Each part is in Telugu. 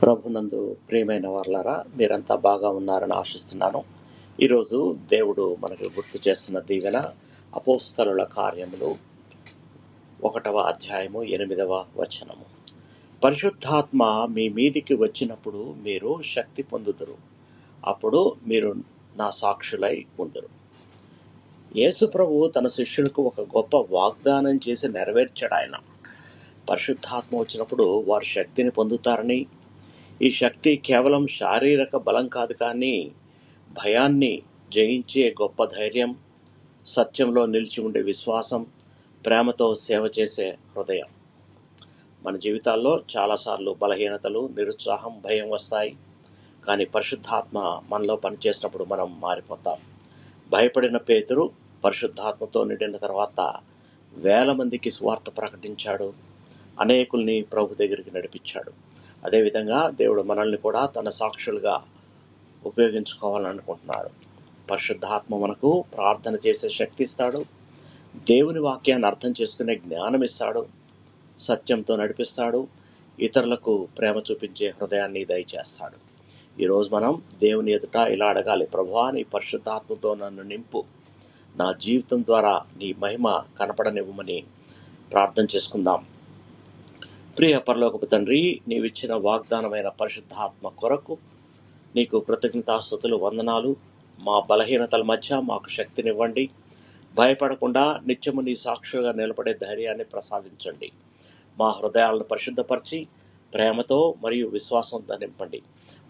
ప్రభునందు ప్రియమైన వారలారా, మీరంతా బాగా ఉన్నారని ఆశిస్తున్నాను. ఈరోజు దేవుడు మనకు గుర్తు చేస్తున్న దీవెన అపోస్తలుల కార్యములు 1వ అధ్యాయము 8వ వచనము. పరిశుద్ధాత్మ మీ మీదికి వచ్చినప్పుడు మీరు శక్తి పొందుదురు, అప్పుడు మీరు నా సాక్షులై ఉందురు. యేసు ప్రభు తన శిష్యులకు ఒక గొప్ప వాగ్దానం చేసి నెరవేర్చాడు. ఆయన పరిశుద్ధాత్మ వచ్చినప్పుడు వారు శక్తిని పొందుతారని, ఈ శక్తి కేవలం శారీరక బలం కాదు, కానీ భయాన్ని జయించే గొప్ప ధైర్యం, సత్యంలో నిలిచి ఉండే విశ్వాసం, ప్రేమతో సేవ చేసే హృదయం. మన జీవితాల్లో చాలాసార్లు బలహీనతలు, నిరుత్సాహం, భయం వస్తాయి. కానీ పరిశుద్ధాత్మ మనలో పనిచేసినప్పుడు మనం మారిపోతాం. భయపడిన పేతురు పరిశుద్ధాత్మతో నిండిన తర్వాత వేల మందికి సువార్త ప్రకటించాడు, అనేకుల్ని ప్రభు దగ్గరికి నడిపించాడు. అదేవిధంగా దేవుడు మనల్ని కూడా తన సాక్షులుగా ఉపయోగించుకోవాలని అనుకుంటున్నాడు. పరిశుద్ధాత్మ మనకు ప్రార్థన చేసే శక్తి ఇస్తాడు, దేవుని వాక్యాన్ని అర్థం చేసుకునే జ్ఞానం ఇస్తాడు, సత్యంతో నడిపిస్తాడు, ఇతరులకు ప్రేమ చూపించే హృదయాన్ని దయచేస్తాడు. ఈరోజు మనం దేవుని ఎదుట ఇలా అడగాలి: ప్రభువా, నీ పరిశుద్ధాత్మతో నన్ను నింపు, నా జీవితం ద్వారా నీ మహిమ కనపడనివ్వమని ప్రార్థన చేసుకుందాం. ప్రియ పరలోకపు తండ్రి, నీవిచ్చిన వాగ్దానమైన పరిశుద్ధాత్మ కొరకు నీకు కృతజ్ఞతాస్తుతులు, వందనాలు. మా బలహీనతల మధ్య మాకు శక్తినివ్వండి. భయపడకుండా నిత్యము నీ సాక్షులుగా నిలబడే ధైర్యాన్ని ప్రసాదించండి. మా హృదయాలను పరిశుద్ధపరిచి ప్రేమతో మరియు విశ్వాసంతో నింపండి.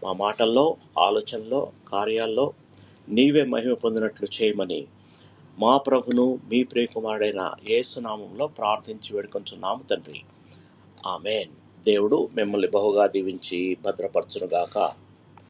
మా మాటల్లో, ఆలోచనలో, కార్యాల్లో నీవే మహిమ పొందినట్లు చేయమని మా ప్రభును మీ ప్రియకుమారుడైన యేసు నామములో ప్రార్థించి వేడుకొంచున్నాము తండ్రి. ఆమేన్. దేవుడు మిమ్మల్ని బహుగా దీవించి భద్రపరచునుగాక.